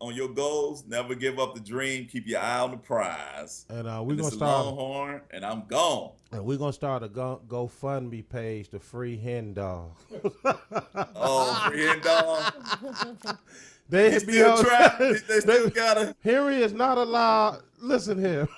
on your goals. Never give up the dream. Keep your eye on the prize. And we're going to start Longhorn, and I'm gone. And we're going to start a GoFundMe page, the Free Hen Dog. Oh, Free Hen Dog. They still try. They still gotta. Henry is not allowed. Listen here.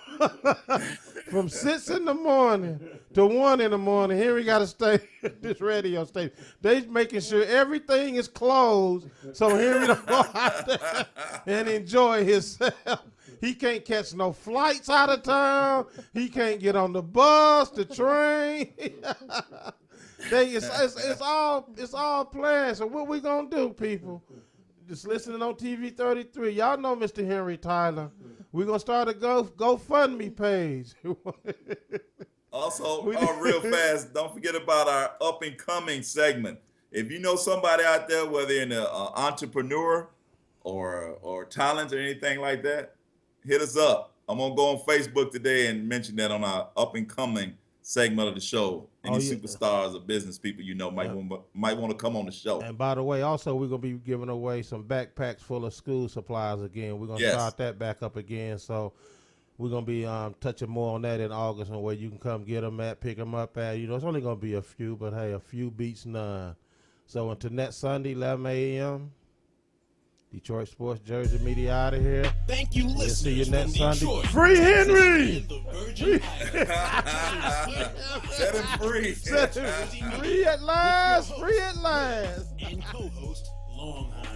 From 6 in the morning to 1 in the morning, Henry got to stay at this radio station. They making sure everything is closed so Henry don't go out there and enjoy himself. He can't catch no flights out of town. He can't get on the bus, the train. It's all planned. So what we gonna do, people? Just listening on TV 33. Y'all know Mr. Henry Tyler. We're going to start a GoFundMe page. Also, real fast, don't forget about our up-and-coming segment. If you know somebody out there, whether you're an entrepreneur or talent or anything like that, hit us up. I'm going to go on Facebook today and mention that on our up-and-coming segment of the show. Any superstars or business people you know might want to come on the show. And by the way, also we're gonna be giving away some backpacks full of school supplies again. We're gonna start that back up again. So we're gonna be touching more on that in August, and where you can come get them at, pick them up at. You know, it's only gonna be a few, but hey, a few beats none. So until next Sunday, 11 a.m. Detroit Sports Jersey Media out of here. Thank you, listeners. See you next Sunday. Detroit. Free Henry! Set him free. Set him free at last. Free at last. And co-host Longhorn.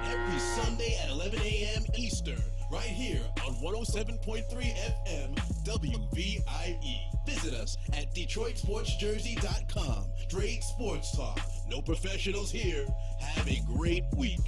Every Sunday at 11 a.m. Eastern, right here on 107.3 FM WVIE. Visit us at DetroitSportsJersey.com. Straight sports talk. No professionals here. Have a great week.